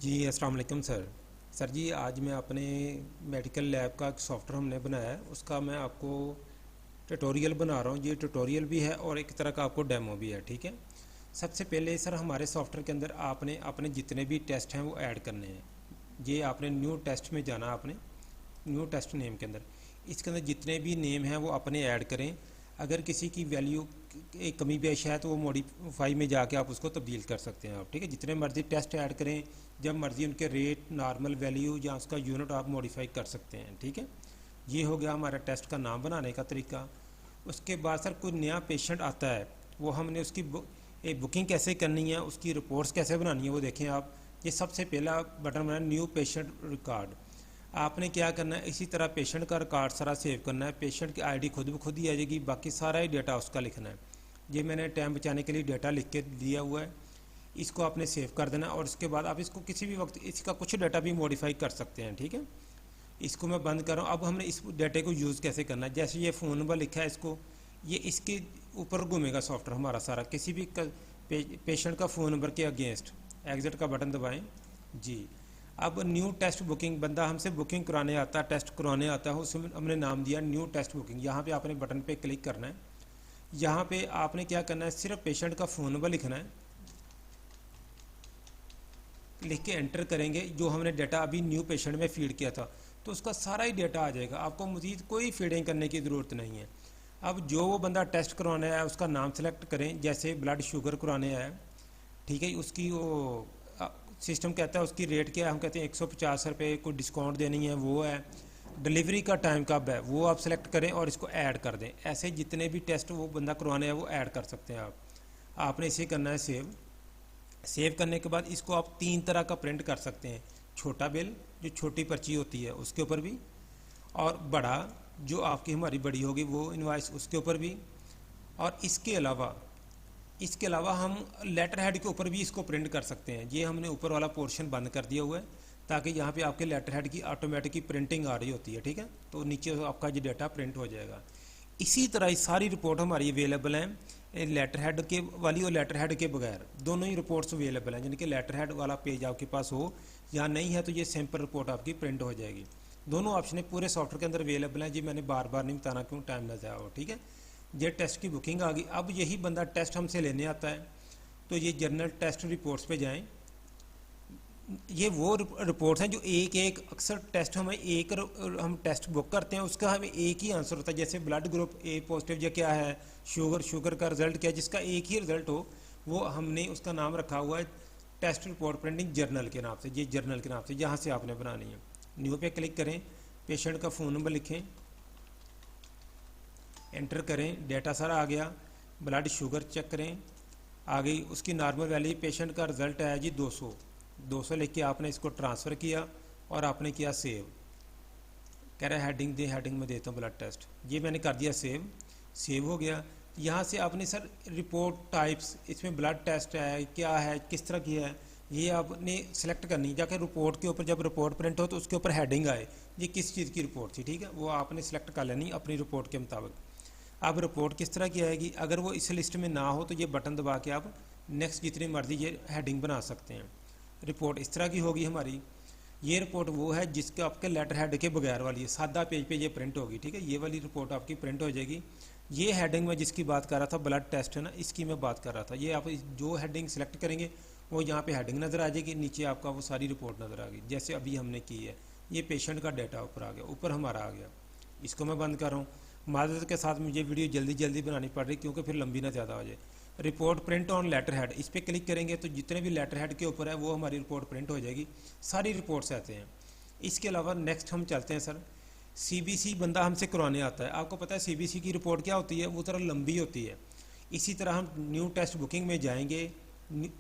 जी अस्सलाम वालेकुम सर जी आज मैं अपने मेडिकल लैब का एक सॉफ्टवेयर हमने बनाया है, उसका मैं आपको ट्यूटोरियल बना रहा हूँ। ये ट्यूटोरियल भी है और एक तरह का आपको डेमो भी है। ठीक है, सबसे पहले सर हमारे सॉफ्टवेयर के अंदर आपने अपने जितने भी टेस्ट हैं वो ऐड करने हैं। ये आपने न्यू टेस्ट में जाना, आपने न्यू टेस्ट नेम के अंदर, इसके अंदर जितने भी नेम हैं वो अपने ऐड करें। अगर किसी की वैल्यू एक कमी पेश है तो वो मॉडिफाई में जाके आप उसको तब्दील कर सकते हैं आप। ठीक है, जितने मर्जी टेस्ट ऐड करें, जब मर्जी उनके रेट, नॉर्मल वैल्यू या उसका यूनिट आप मॉडिफाई कर सकते हैं। ठीक है, ये हो गया हमारा टेस्ट का नाम बनाने का तरीका। उसके बाद सर कोई नया पेशेंट आता है, वो हमने उसकी बुकिंग कैसे करनी है, उसकी रिपोर्ट्स कैसे बनानी है वो देखें आप। ये सबसे पहला बटन बना न्यू पेशेंट रिकॉर्ड। आपने क्या करना है, इसी तरह पेशेंट का रिकॉर्ड सारा सेव करना है। पेशेंट की आईडी खुद ब खुद ही आ जाएगी, बाकी सारा ही डेटा उसका लिखना है। ये मैंने टाइम बचाने के लिए डेटा लिख के दिया हुआ है, इसको आपने सेव कर देना। और उसके बाद आप इसको किसी भी वक्त इसका कुछ डाटा भी मॉडिफाई कर सकते हैं। ठीक है, इसको मैं बंद कर रहा हूँ। अब हमने इस डाटे को यूज़ कैसे करना है, जैसे ये फ़ोन नंबर लिखा है, इसको ये इसके ऊपर घूमेगा सॉफ्टवेयर हमारा सारा। किसी भी पेशेंट का फ़ोन नंबर के अगेंस्ट एग्जिट का बटन दबाएं जी। अब न्यू टेस्ट बुकिंग, बंदा हमसे बुकिंग कराने आता है, टेस्ट करवाने आता है, उसमें हमने नाम दिया न्यू टेस्ट बुकिंग। यहाँ पे आपने बटन पे क्लिक करना है। यहाँ पे आपने क्या करना है, सिर्फ पेशेंट का फ़ोन नंबर लिखना है, लिख के एंटर करेंगे। जो हमने डाटा अभी न्यू पेशेंट में फीड किया था तो उसका सारा ही डाटा आ जाएगा, आपको मज़ीद कोई फीडिंग करने की ज़रूरत नहीं है। अब जो वो बंदा टेस्ट करवाने आया उसका नाम सेलेक्ट करें, जैसे ब्लड शुगर करवाने आया, ठीक है, उसकी वो सिस्टम कहता है उसकी रेट क्या है, हम कहते हैं 150 रुपये, कोई डिस्काउंट देनी है वो है, डिलीवरी का टाइम कब है वो आप सेलेक्ट करें और इसको ऐड कर दें। ऐसे जितने भी टेस्ट वो बंदा करवाने हैं वो ऐड कर सकते हैं आप। आपने इसे करना है सेव। सेव करने के बाद इसको आप तीन तरह का प्रिंट कर सकते हैं। छोटा बिल जो छोटी पर्ची होती है उसके ऊपर भी, और बड़ा जो आपकी हमारी बड़ी होगी वो इनवाइस उसके ऊपर भी, और इसके अलावा हम लेटर हेड के ऊपर भी इसको प्रिंट कर सकते हैं। ये हमने ऊपर वाला पोर्शन बंद कर दिया हुआ है ताकि यहाँ पे आपके लेटर हेड की ऑटोमेटिक प्रिंटिंग आ रही होती है। ठीक है, तो नीचे आपका ये डाटा प्रिंट हो जाएगा। इसी तरह ये सारी रिपोर्ट हमारी अवेलेबल हैं, लेटर हेड के वाली और लेटर हेड के बगैर दोनों ही रिपोर्ट्स अवेलेबल हैं। यानी कि लेटर हेड वाला पेज आपके पास हो या नहीं है तो ये सैम्पल रिपोर्ट आपकी प्रिंट हो जाएगी। दोनों ऑप्शन पूरे सॉफ्टवेयर के अंदर अवेलेबल हैं। जी मैंने बार बार नहीं बताना क्यों, टाइम न जाए हो। ठीक है, ये टेस्ट की बुकिंग आ गई। अब यही बंदा टेस्ट हमसे लेने आता है तो ये जर्नल टेस्ट रिपोर्ट्स पे जाएं। ये वो रिपोर्ट्स हैं जो एक एक, अक्सर टेस्ट हमें एक हम टेस्ट बुक करते हैं उसका हमें एक ही आंसर होता है। जैसे ब्लड ग्रुप ए पॉजिटिव या क्या है, शुगर का रिजल्ट क्या है, जिसका एक ही रिजल्ट हो वो हमने उसका नाम रखा हुआ है टेस्ट रिपोर्ट प्रिंटिंग जर्नल के नाम से। ये जर्नल के नाम से यहाँ से आपने बनानी है। न्यू पे क्लिक करें, पेशेंट का फ़ोन नंबर लिखें, एंटर करें, डेटा सारा आ गया। ब्लड शुगर चेक करें, आ गई उसकी नॉर्मल वैल्यू। पेशेंट का रिजल्ट आया जी 200 लिख के आपने इसको ट्रांसफ़र किया और आपने किया सेव। कह रहा है हेडिंग दे, हेडिंग में देता हूँ ब्लड टेस्ट। ये मैंने कर दिया सेव हो गया। यहाँ से आपने सर रिपोर्ट टाइप्स, इसमें ब्लड टेस्ट है क्या है, किस तरह की है, ये आपने सेलेक्ट करनी है। जाकर रिपोर्ट के ऊपर जब रिपोर्ट प्रिंट हो तो उसके ऊपर हेडिंग आए ये किस चीज़ की रिपोर्ट थी, ठीक है, वो आपने सेलेक्ट कर लेनी अपनी रिपोर्ट के मुताबिक। अब रिपोर्ट किस तरह की आएगी, अगर वो इस लिस्ट में ना हो तो ये बटन दबा के आप नेक्स्ट जितनी मर्जी ये हेडिंग बना सकते हैं। रिपोर्ट इस तरह की होगी हमारी। ये रिपोर्ट वो है जिसके आपके लेटर हेड के बगैर वाली है, सादा पेज पे ये प्रिंट होगी। ठीक है, ये वाली रिपोर्ट आपकी प्रिंट हो जाएगी। ये हेडिंग में जिसकी बात कर रहा था ब्लड टेस्ट है ना, इसकी मैं बात कर रहा था। ये आप जो हेडिंग सेलेक्ट करेंगे वो यहाँ पे हेडिंग नज़र आ जाएगी, नीचे आपका वो सारी रिपोर्ट नज़र आ गई जैसे अभी हमने की है। ये पेशेंट का डाटा ऊपर आ गया, ऊपर हमारा आ गया। इसको मैं बंद कर रहा हूँ। मादत के साथ मुझे वीडियो जल्दी जल्दी बनानी पड़ रही क्योंकि फिर लंबी ना ज़्यादा हो जाए। Report print on letter head, इस पर क्लिक करेंगे तो जितने भी लेटर हेड के ऊपर है वो हमारी रिपोर्ट प्रिंट हो जाएगी। सारी रिपोर्ट्स आते हैं। इसके अलावा नेक्स्ट हम चलते हैं सर, सीबीसी बंदा हमसे करवाने आता है। आपको पता है सीबीसी की रिपोर्ट क्या होती है, वो तरह लंबी होती है। इसी तरह हम न्यू टेस्ट बुकिंग में जाएंगे,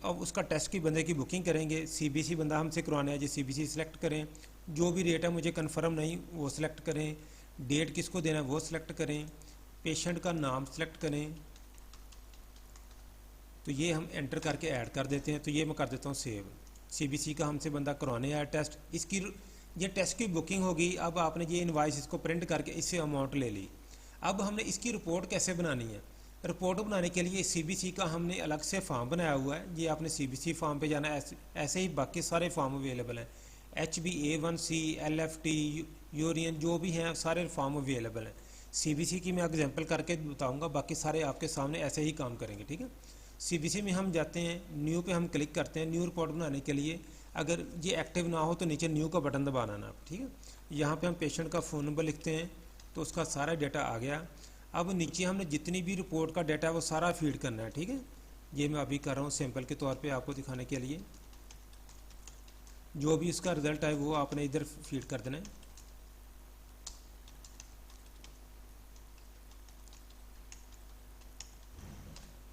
अब उसका टेस्ट की बंदे की बुकिंग करेंगे। सीबीसी बंदा हमसे करवाने आए, सीबीसी सिलेक्ट करें, जो भी रेट है मुझे कन्फर्म नहीं वो सिलेक्ट करें, डेट किसको देना है वो सिलेक्ट करें, पेशेंट का नाम सेलेक्ट करें। तो ये हम एंटर करके ऐड कर देते हैं। तो ये मैं कर देता हूँ सेव। सीबीसी का हमसे बंदा करवाने आया टेस्ट, इसकी ये टेस्ट की बुकिंग होगी। अब आपने ये इनवाइस इसको प्रिंट करके इससे अमाउंट ले ली। अब हमने इसकी रिपोर्ट कैसे बनानी है, रिपोर्ट बनाने के लिए सीबीसी का हमने अलग से फॉर्म बनाया हुआ है। ये आपने सीबीसी फॉर्म पे जाना है। ऐसे ही बाकी सारे फॉर्म अवेलेबल हैं, HbA1c, LFT, यूरियन, जो भी हैं सारे फॉर्म अवेलेबल हैं। सीबीसी की मैं एग्जांपल करके बताऊंगा, बाकी सारे आपके सामने ऐसे ही काम करेंगे, ठीक है। सीबीसी में हम जाते हैं, न्यू पे हम क्लिक करते हैं। न्यू रिपोर्ट बनाने के लिए अगर ये एक्टिव ना हो तो नीचे न्यू का बटन दबाना ना, ठीक है। यहाँ पे हम पेशेंट का फ़ोन नंबर लिखते हैं तो उसका सारा डाटा आ गया। अब नीचे हमने जितनी भी रिपोर्ट का डाटा है वो सारा फीड करना है, ठीक है। ये मैं अभी कर रहा हूँ सैंपल के तौर पे आपको दिखाने के लिए। जो भी इसका रिजल्ट है वो आपने इधर फीड कर देना है।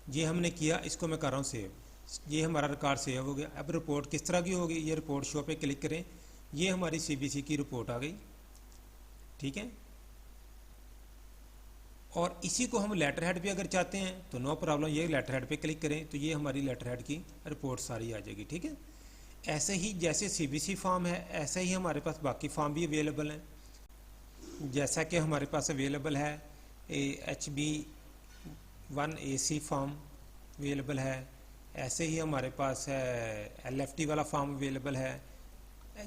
ये हमने किया, इसको मैं कर रहा हूँ सेव। ये हमारा रिकॉर्ड सेव हो गया। अब रिपोर्ट किस तरह की होगी, ये रिपोर्ट शो पे क्लिक करें, ये हमारी सीबीसी की रिपोर्ट आ गई, ठीक है। और इसी को हम लेटर हेड पे अगर चाहते हैं तो नो प्रॉब्लम, ये लेटर हेड पे क्लिक करें तो ये हमारी लेटर हेड की रिपोर्ट सारी आ जाएगी, ठीक है। ऐसे ही जैसे सीबीसी फॉर्म है ऐसे ही हमारे पास बाकी फॉर्म भी अवेलेबल हैं। जैसा कि हमारे पास अवेलेबल है HB1AC फॉर्म अवेलेबल है, ऐसे ही हमारे पास है LFT वाला फॉर्म अवेलेबल है।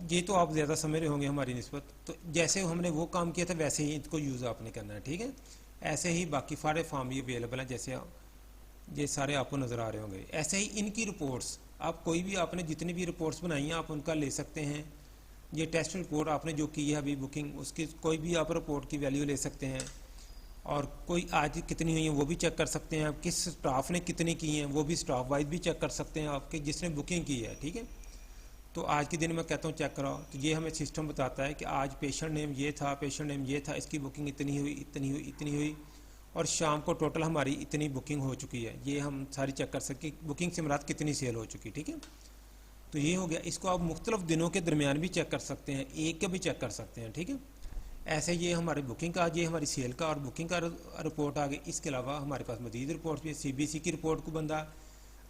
ये तो आप ज़्यादा समझ रहे होंगे हमारी निस्बत, तो जैसे हमने वो काम किया था वैसे ही इनको यूज़ आपने करना है, ठीक है। ऐसे ही बाकी सारे फॉर्म भी अवेलेबल हैं, जैसे ये सारे आपको नज़र आ रहे होंगे। ऐसे ही इनकी रिपोर्ट्स, आप कोई भी आपने जितनी भी रिपोर्ट्स बनाई हैं आप उनका ले सकते हैं। ये टेस्ट रिपोर्ट आपने जो की है अभी बुकिंग, उसकी कोई भी आप रिपोर्ट की वैल्यू ले सकते हैं। और कोई आज कितनी हुई है वो भी चेक कर सकते हैं आप, किस स्टाफ ने कितनी की हैं वो भी स्टाफ वाइज भी चेक कर सकते हैं आपके जिसने बुकिंग की है, ठीक है। तो आज के दिन मैं कहता हूँ चेक कराओ, तो ये हमें सिस्टम बताता है कि आज पेशेंट नेम ये था, पेशेंट नेम ये था, इसकी बुकिंग इतनी हुई, इतनी हुई, इतनी हुई, और शाम को टोटल हमारी इतनी बुकिंग हो चुकी है। ये हम सारी चेक कर सकते बुकिंग से मुराद कितनी सेल हो चुकी, ठीक है। तो ये हो गया। इसको आप मुख्तलिफ दिनों के दरमियान भी चेक कर सकते हैं, एक का भी चेक कर सकते हैं, ठीक है। ऐसे ये हमारी बुकिंग का, ये हमारी सेल का और बुकिंग का रिपोर्ट आ गई। इसके अलावा हमारे पास मजीद रिपोर्ट भी है। सीबीसी की रिपोर्ट को बंदा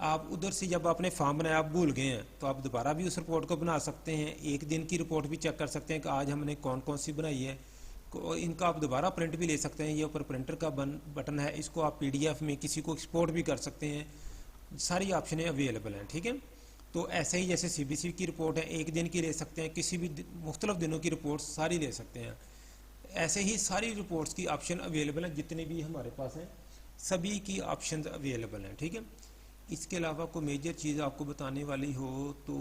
आप उधर से जब आपने फॉर्म बनाया आप भूल गए हैं तो आप दोबारा भी उस रिपोर्ट को बना सकते हैं। एक दिन की रिपोर्ट भी चेक कर सकते हैं कि आज हमने कौन कौन सी बनाई है। इनका आप दोबारा प्रिंट भी ले सकते हैं। ये ऊपर प्रिंटर का बटन है, इसको आप PDF में किसी को एक्सपोर्ट भी कर सकते हैं। सारी ऑप्शनें अवेलेबल हैं, ठीक है। तो ऐसे ही जैसे CBC की रिपोर्ट है, एक दिन की ले सकते हैं, किसी भी मुख्तलिफ दिनों की रिपोर्ट सारी ले सकते हैं। ऐसे ही सारी रिपोर्ट्स की ऑप्शन अवेलेबल हैं, जितने भी हमारे पास हैं सभी की ऑप्शन अवेलेबल हैं, ठीक है। इसके अलावा कोई मेजर चीज़ आपको बताने वाली हो तो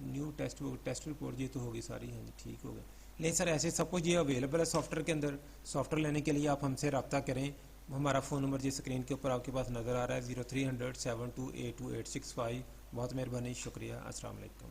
न्यू टेस्ट रिपोर्ट ये तो होगी सारी, हाँ जी ठीक हो गया। लेकिन सर ऐसे सब कुछ ये अवेलेबल है सॉफ्टवेयर के अंदर। सॉफ्टवेयर लेने के लिए आप हमसे रब्ता करें। हमारा फ़ोन नंबर जिस स्क्रीन के ऊपर आपके पास नज़र आ रहा है 0300 7282 865। बहुत मेहरबानी, शुक्रिया, अस्सलाम वालेकुम।